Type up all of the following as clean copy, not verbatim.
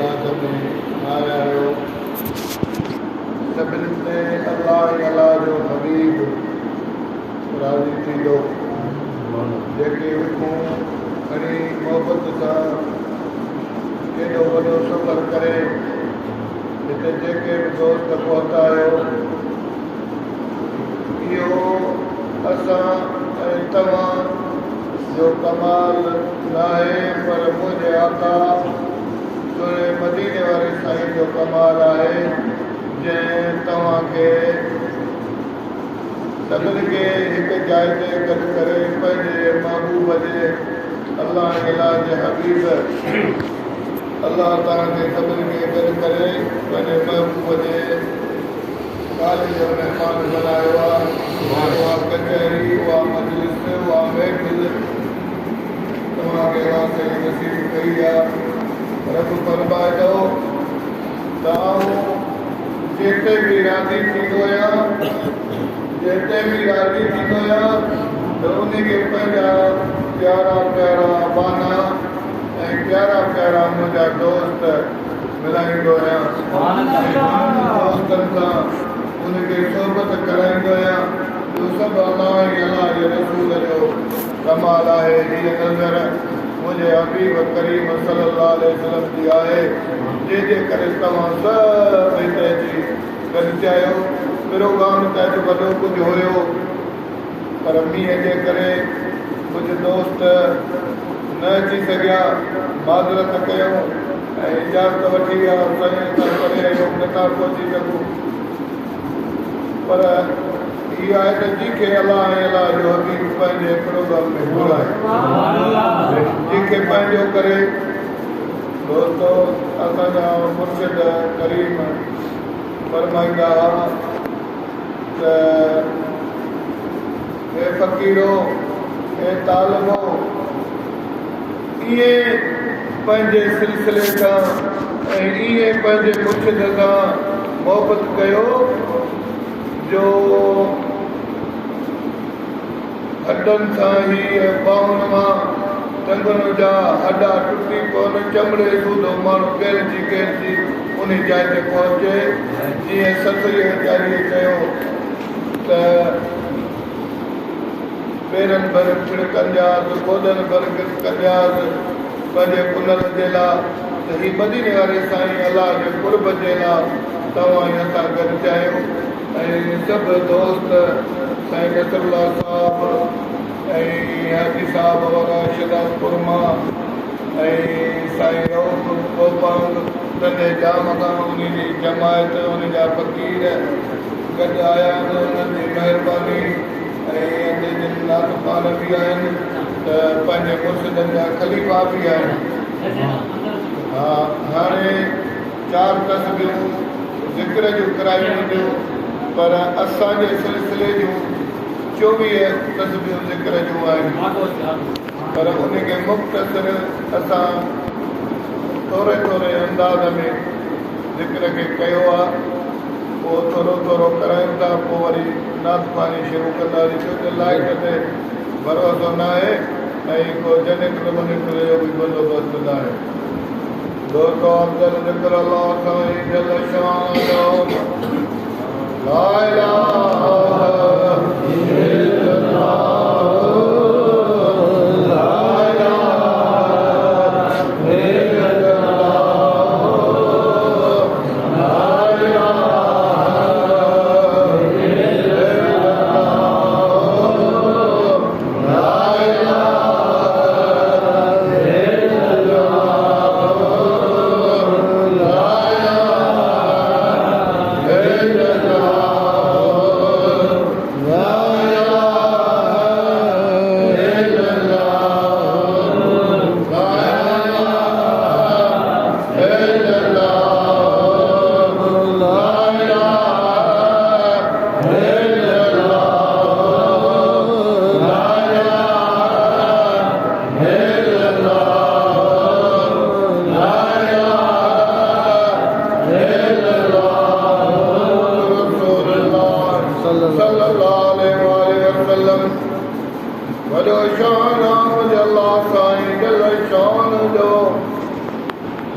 याद में आया हो सभिनी ते अल्लाह जो हबीब राज़ी थींदो जेके विखूं खणी मोहबत सां केॾो वॾो सफ़र करे हिते जेके बि दोस्त पहुता आहियो इहो असां ऐं तव्हां जो कमाल नाहे पर मुंहिंजे आका सुरे मदीने वारे साईं जो कमाल आहे जंहिं तव्हांखे सभिनी खे हिकु जाइ ते गॾु करे पंहिंजे महबूब जे अल्लाह जे हबीब अल्लाह तव्हांखे सभिनी खे गॾु करे पंहिंजे महबूब जे कॉलेज जो महिमान बनायो आहे उहा कचहरी उहा मजलिस उहा महफ़िल तव्हांखे वास्ते नसीब कई आहे रब फरमाए थो त आऊं जिते बि राज़ी थींदो आहियां जिते बि राज़ी थींदो आहियां त उनखे पंहिंजा प्यारा प्यारा बाना ऐं प्यारा प्यारा मुंहिंजा दोस्त मिलाईंदो आहियां दोस्तनि सां उनखे सोबत कराईंदो आहियां इहो सभु अलाह जे रसूल जो कमाल आहे हीअ नज़र मुंहिंजे हबीब करीम सल्लल्लाहु अलैहि वसल्लम जी आहे जंहिंजे करे तव्हां सभु हिते अची गॾिजी आहियो प्रोग्राम त अॼु वॾो कुझु हुयो पर मींहं जे करे कुझु दोस्त न अची सघिया माज़रत कयूं ऐं इजाज़त वठी विया करे नथा पहुची सघूं पर इहा आहे त जंहिंखे अलाह जो हबीब पंहिंजे प्रोग्राम में घुराए जंहिंखे पंहिंजो करे दोस्तो असांजा मुर्शिद करीम फरमाईंदा हुआ त हे फ़क़ीरो हे तालिबो इएं पंहिंजे सिलसिले सां ऐं इएं पंहिंजे मुर्शिद सां मोहबत कयो जो हॾनि सां ई बाहुनि मां टंगुनि जा हॾा टुटी पवनि चमड़े सूधो माण्हू गहिरजी उन जाइ ते पहुचे जीअं सतरी वीचारीअ चयो त पेरनि भर छिड़कंदियासीं गोॾनि भर कंदियासीं पंहिंजे पुनर जे लाइ त हीअ मदीने वारे साईं अलाह जे कुर्ब जे लाइ तव्हां असां गॾु चाहियूं ऐं सभु दोस्त साईं नसरुल्ला साहब ऐं हाजी साहब वग़ैरह शिदापुर मां ऐं साईं रऊफ़ गोपांग नंढे जाम खां उन जी जमायत उन जा फ़क़ीर गॾु आया आहिनि उन्हनि जी महिरबानी ऐं नातपान बि आहिनि त पंहिंजे मुर्शिदनि जा ख़लीफ़ा बि आहिनि हा हाणे 4 तस्बीहूं ज़िक्र जूं करायूं वेंदियूं पर असांजे सिलसिले जूं 24 तस्बीहूं ज़िक्र जूं आहिनि पर उनखे मुख़्तसिर असां थोरे अंदाज़ में ज़िक्र खे कयो आहे पोइ थोरो करायूं था पोइ वरी नात पाणी शुरू कंदासीं छो त लाइट ते भरोसो न आहे ऐं को जनरेटर वनरेटर जो बि बंदोबस्तु न आहे दोस्तो अफ़ज़ल ज़िक्र अल्लाह साईं जल शान जो ला इलाहा इल्लल्लाह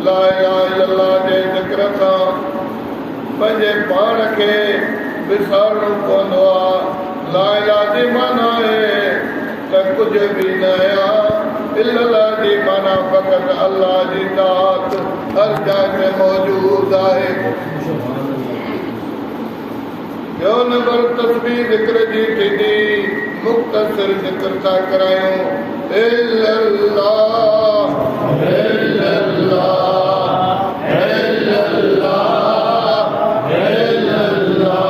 ला इलाहा इल्लल्लाह जे ज़िक्र सां पंहिंजे पाण खे विसारणो पवंदो आहे। ला इलाहा जी माना आहे त कुझु बि न आहे, इल्लल्लाह जी माना फ़क़ति अल्लाह जी ज़ात हर जाइ ते मौजूद आहे। ॿियो नंबर तस्बीह ज़िक्र जी थींदी, मुख़्तसिर ज़िक्र था करायूं, इल्लल्लाह इल्लल्लाह इल्लल्लाह इल्लल्लाह इल्लल्लाह इल्लल्लाह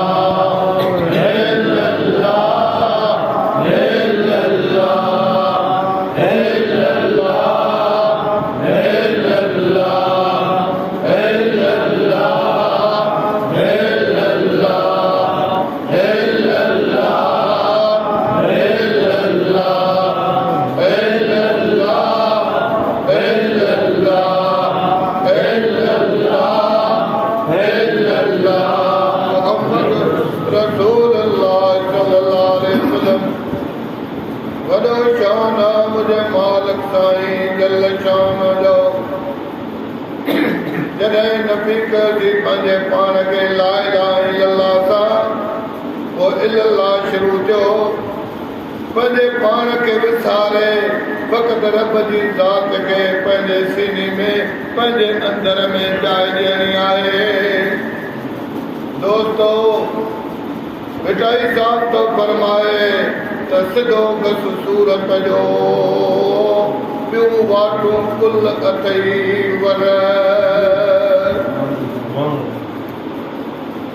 इल्लल्लाह वॾो शान आहे मुंहिंजे मालिक साईं जल शान जो। जॾहिं नबी कजी पंहिंजे पाण खे ला इलाहा इल्लल्लाह सां पोइ इल्लल्लाह शुरू थियो, पंहिंजे पाण खे विसारे फ़क़ति रब जी ज़ात खे पंहिंजे सीने में पंहिंजे अंदर में जाइ ॾियणी आहे। दोस्तो मिठाई साहब तो फरमाए त सिधो बस सूरत जो ॿियूं वाटूं कुल अथई वर।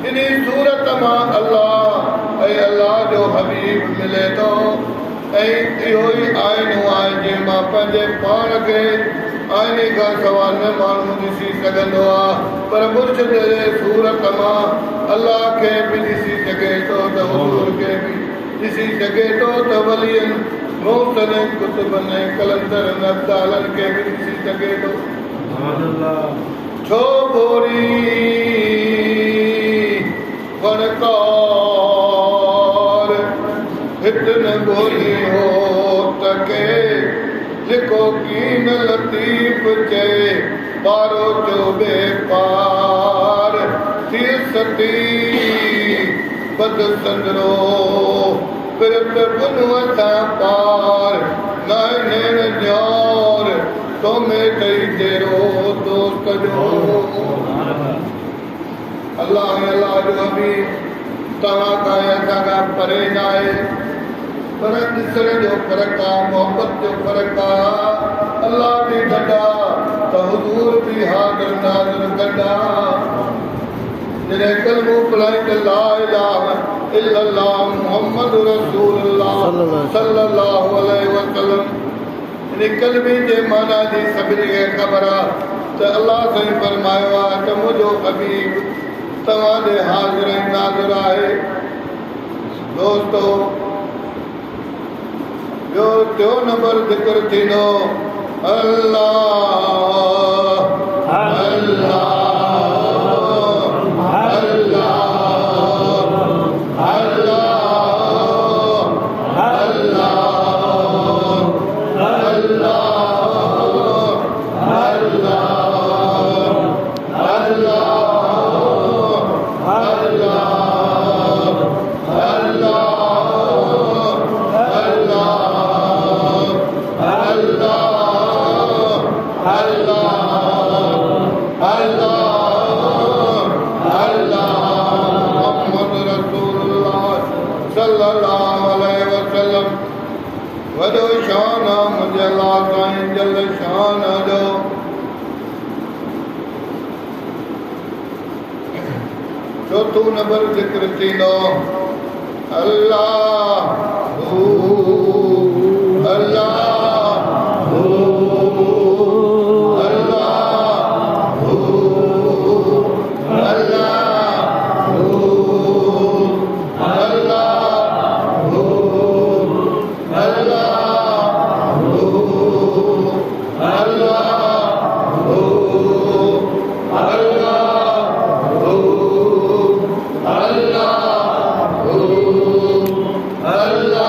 इन सूरत मां अल्लाह ऐं अल्लाह जो हबीब मिले थो ऐं इहो ई आइनो आहे जंहिं मां पंहिंजे पाण खे आइने खां सवाइ न माण्हू ॾिसी सघंदो आहे, पर मुर्शिद जे सूरत मां अल्लाह खे बि ॾिसी सघे थो त हुज़ूर खे बि ॾिसी सघे थो त वलियनि गौसनि कुतुबनि ऐं कलंदरनि अब्दालनि खे बि ॾिसी सघे थो। छो बोरी फणकार हित न ॻोल्ही हो त के लिखो कीन लतीफ़ चए पारो जो बेपार थी सती बद संदरो फिरत बुनवता पार नाइनेर न्यार तो में कई तेरो दोस्त जो। अल्लाह जो हबीब तव्हां खां असांखां परे न आहे, पर ॾिसण जो फ़र्क़ु आहे, मोहबत जो फ़र्क़ु आहे। अल्लाह बि गॾा त हुज़ूर बि हाज़िर नाज़िर गॾा। जॾहिं कलमो पढ़ाई त ला इलाहा इल्लल्लाह मुहम्मद रसूलुल्लाह सल्लल्लाहु अलैहि वसल्लम, इन कलमे जे माना जी सभिनी खे ख़बर आहे त अल्लाह साईं फरमायो आहे त मुंहिंजो हबीब तव्हांजे हाज़िर ऐं नाज़िर आहे। दोस्तो ॿियो टियों नंबर ज़िक्र थींदो अल्लाह अल्लाह वॾो शान आहे मुंहिंजे अल्लाह साईं जल शान जो। चोथों नंबर ज़िक्र थींदो अल्लाह अल्लाह Allah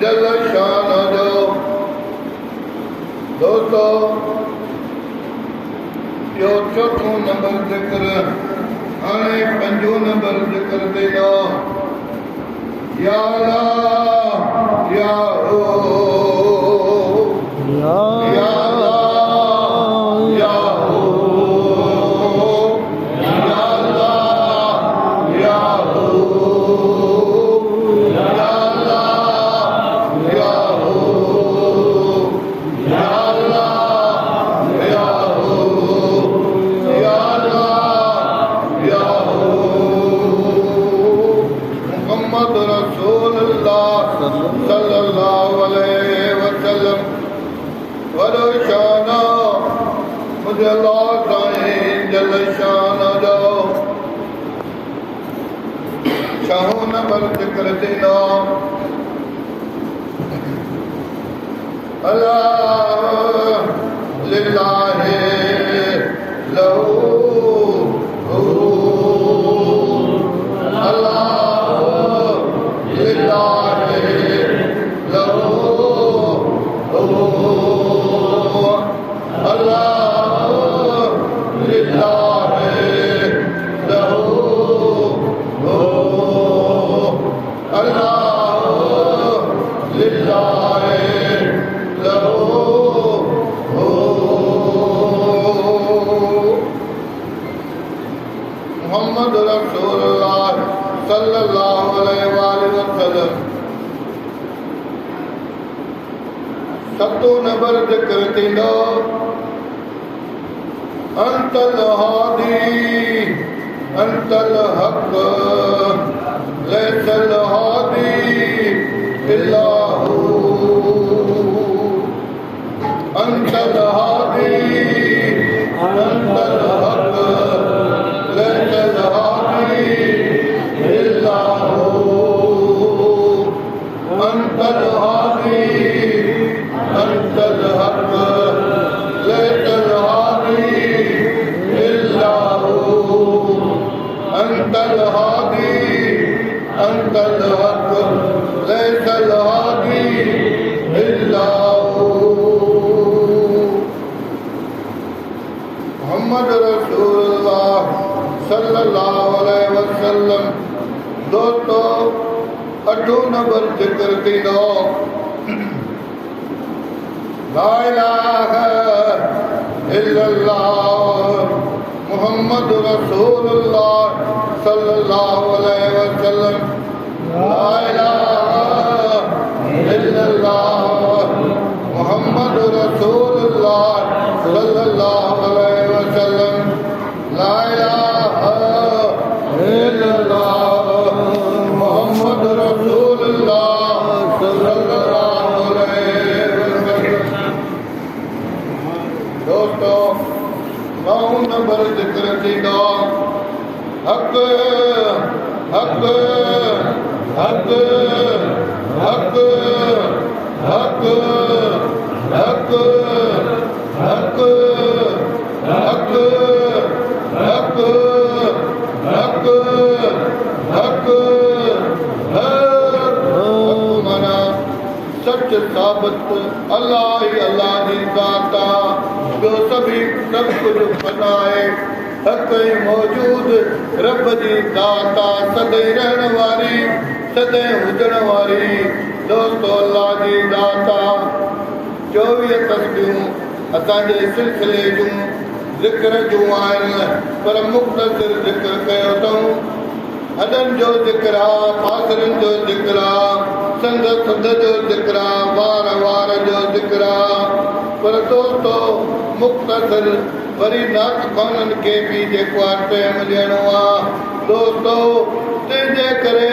जल शान जो दोस्तों यो चौथों नंबर जिक्र आने पंजो नंबर जिक्र देना या अल्लाह या नंबर जिक्र देना अल्लाह लिल्लाहि लहू अल्लाह लिल्लाहि लहू अल्लाह लिल्लाहि लहू मोहम्मद रसूलुल्लाह सल्लल्लाहु अलैहि वसल्लम सतो नंबर जिक्र थींदो अंतल हादी अंतल हक लैसल हादी इल्लाहु अंतल हादी अंतल हक लैसल हादी इल्लाहु अंतल हादी अंतल हक लैसल हादी इल्लाहु अंतल हादी अंतल हक लैसल हादी इल्लाहु मोहम्मद रसूलुल्लाह सल्लल्लाहु अलैहि वसल्लम दोस्तों अठो नंबर जिक्र थींदो ला इलाहा इल्लल्लाह मोहम्मद रसूलुल्लाह सल्लल्लाहु अलैहि वसल्लम ला इलाहा इल्लल्लाह मोहम्मद रसूलुल्लाह सल्लल्लाहु अलैहि वसल्लम ला इलाहा इल्लल्लाह मोहम्मद रसूलुल्लाह सल्लल्लाहु अलैहि वसल्लम दोस्तों नौ नंबर जिक्र थींदो हक हक हक हक हक हक हक हक हक हक हक मना सच साबित अल्लाह ही अल्लाह जी दाता जो सभी सब कुछ बनाए हक मौजूद रब जी दाता सदै रहण वारी सदै हुजण वारी दोस्तों अल्लाह जी दाता 24 तस्बीहूं असांजे सिलसिले जूं ज़िक्र जूं आहिनि पर मुख़्तसिर ज़िक्र कयो अथऊं हदनि जो ज़िक्र आहे फासिरनि जो ज़िक्र आहे संद संद जो ज़िक्र आहे वार वार जो ज़िक्र आहे पर दोस्तों मुख़्तसिर वरी नात ख़ाननि खे बि जेको आहे टाइम ॾियणो आहे दोस्तों तंहिंजे करे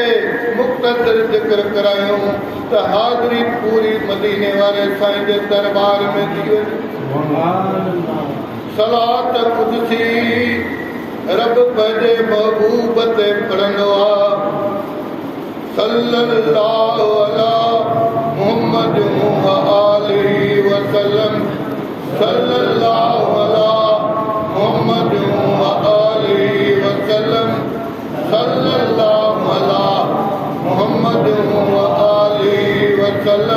मुख़्तसिर ज़िक्र करायूं त हाज़िरी पूरी मदीने वारे साईं जे दरबार में थी वञे सलात क़ुदसी रब पंहिंजे महबूब ते पढ़ंदो आहे सल्लल्लाहु अला मुहम्मद व आलिहि वसल्लम सल्लल्लाहु अला मुहम्मद व आलिहि वसल्लम सल्लल्लाहु अला मुहम्मद व आलिहि वसल्लम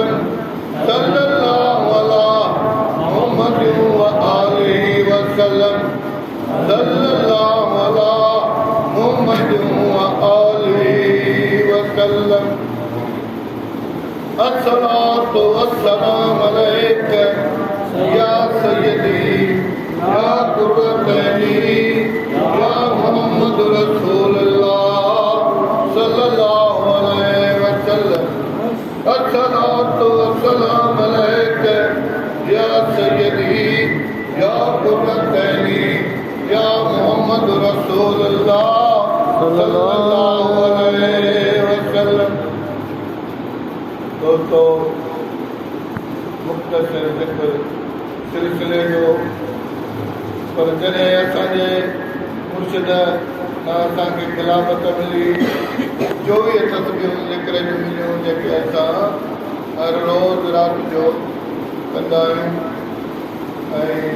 अस्सलातु वस्सलाम अलैका या सय्यदी या कुर्रतैनी या मोहम्मद रसूलुल्लाह सल्लल्लाहु अलैहि वसल्लम। अस्सलातु वस्सलाम अलैका या सय्यदी या कुर्रतैनी या मोहम्मद रसूलुल्लाह सल्लल्लाहु अलैहि वसल्लम। दोस्तों, मुख्तसर ज़िक्र सिलसिले जो पर जॾहिं असांजे मुर्शिद असांखे खिलाफ़त मिली 24 तस्बीहूं ज़िक्र जूं मिलियूं जेके असां हर रोज़ु राति जो कंदा आहियूं ऐं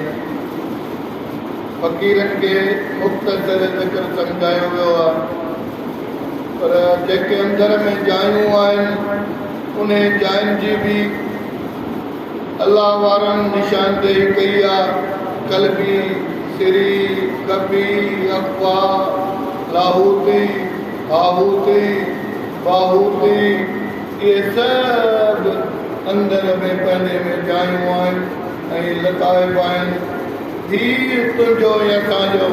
फ़क़ीरनि खे मुख्तसर ज़िक्र सम्झायो वियो आहे। पर जेके अंदर में जायूं आहिनि उन जायुनि जी बि अल्लाह वारनि निशानदेही कई आहे। कल्बी, सिरी, कबी, अफ़वा, लाहूती, आहूती, बाहूती, इहे सभु अंदर में पंहिंजे में जायूं आहिनि ऐं लताइब आहिनि। ही तुंहिंजो ऐं असांजो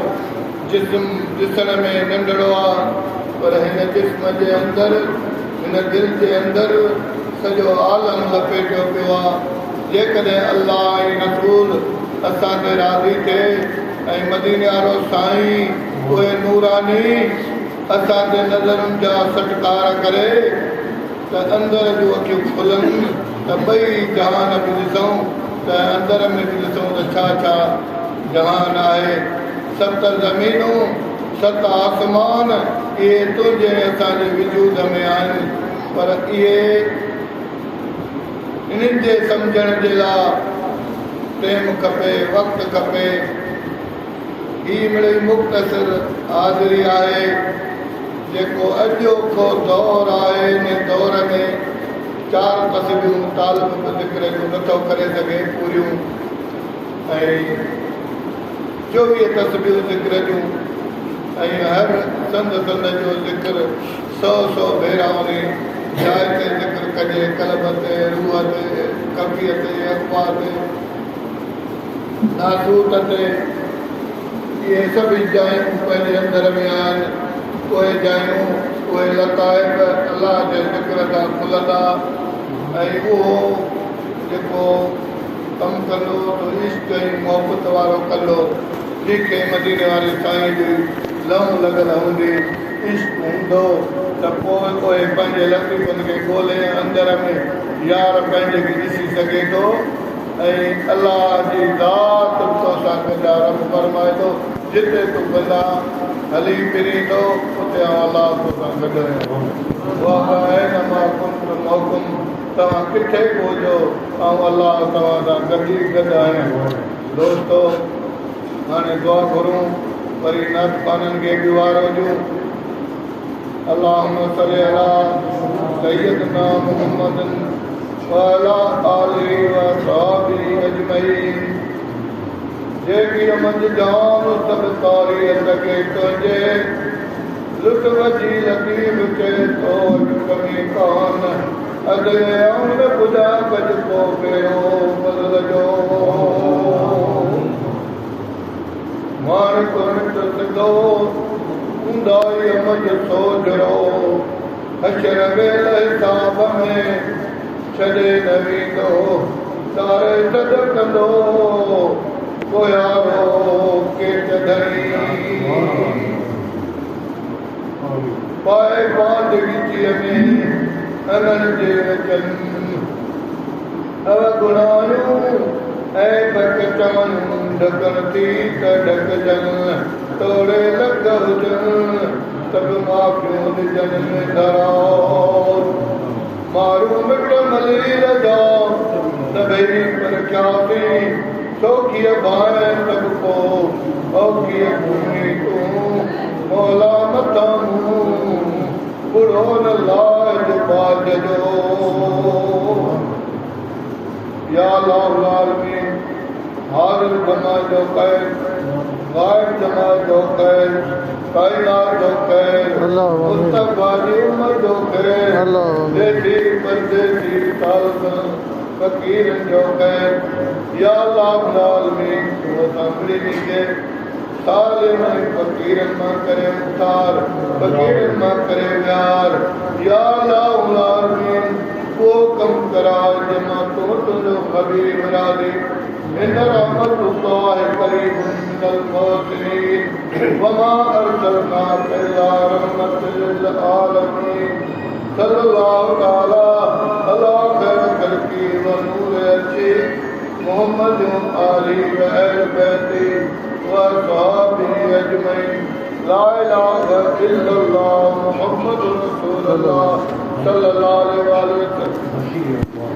जिस्म ॾिसण में नंढड़ो आहे, पर हिन जिस्म जे अंदरि, हिन दिलि जे अंदरि सॼो आलम लपेटियो पियो आहे। जेकॾहिं अल्लाह ऐं रसूल असां ते राज़ी थिए ऐं मदीने वारो साईं उहे नूरानी असां ते नज़रुनि जा सटकार करे त अंदर जूं अखियूं खुलनि त ॿई जहान बि ॾिसूं, त अंदर में बि ॾिसूं त छा छा जहान आहे। 7 ज़मीनूं 7 आसमान इहे तुंहिंजे असांजे वजूद में आहिनि, पर इहे इन्हनि जे सम्झण जे लाइ टाइम खपे, वक़्तु खपे। ही मिड़ई मुख़्तसिर हाज़िरी आहे जेको अॼोको दौर आहे। इन दौर में 4 तस्बीहूं तालिब ज़िक्र जूं नथो करे सघे पूरियूं ऐं 24 तस्बीहूं ज़िक्र जूं ऐं हर संद जो ज़िक्र 100 भेरा उन जाइ ते ज़िक्र कजे। कल्ब ते, रूह ते, कबीअ ते, अफ़वा ते, नासूत ते, इहे सभई जायूं पंहिंजे अंदर में आहिनि। उहे जायूं, उहे लताइब अलाह जे ज़िक्र सां खुलंदा ऐं उहो जेको कमु कंदो त इश्क ऐं मोहबत वारो कंदो। जंहिंखे मदीने वारे साईं जी लहूं लॻल हूंदी, इश्क हूंदो त पोइ उहे पंहिंजे लतीफ़ुनि खे ॻोल्हे अंदर में यार पंहिंजे खे ॾिसी सघे थो ऐं अलाह जी ज़ात तोसां गॾा रब फरमाए थो जिते तूं कंदा हली फिरी थो उते आउं अलाह तोसां गॾु आहियां। मां कुंत मौकुम, तव्हां किथे पहुचो, आउं अलाह तव्हां सां गॾु ई गॾु आहियां। दोस्तो, हाणे दुआ घुरूं, वरी नातख़ाननि खे बि वारो ॾियूं। अल्लाहुम्मा सल्ली अला सय्यदना मुहम्मदिन व अला आलिहि व असहाबिहि अजमईन। जेकी मंझि जान सभु तारीख़ खे तुंहिंजे लुत्फ़ जी लतीफ़ चए थो कमी कान अॻिले आउं ॿुधा गॾु पोइ पहिरियों बदल जो माण्हू कोन सिधो हूंदाई मंझि सोचड़ो हशर वेल हिसाब में छॾे न वेंदो तारे सद कंदो पोयारो केट धरी पाए बांध गिचीअ में अननि जे विचनि अव गुणायूं ऐं बकचायूं ढकण थी त ढकजनि तोड़े लग हुजनि सभु माफ़ियूं ॾिजनि में धराओ मारू मिट मलीर जा सभई पर ख्याती चौकीअ बाहि सभु को औकीअ भूमि तूं मौला मथां बुढ़ो न लाज बाज जो या लाल में हाज़िर जमा जो क़ैद गायब जमा जो क़ैद कायनात जो क़ैद मुस्तफ़ा जी उम्मत जो क़ैद देसी परदेसी फकीर जो कह या अल्लाह आलमीन तू सामने नीचे साले में फकीर मां करे उतार फकीर मां करे यार या अल्लाह आलमीन वो कम करा जमा तो हबीब राजी इन रहमतुल्लाह करीब मिनल मोहसिनीन वमा अरसलनाक इल्ला रहमतल लिल आलमीन सल्लल्लाहु तआला अला खैर खल्की व नूर अर्शी मोहम्मद आली व अहल बैती व सहाबी अजमईन ला इलाहा इल्लल्लाह मुहम्मदुर रसूलुल्लाह सल्लल्लाहु अलैहि वसल्लम।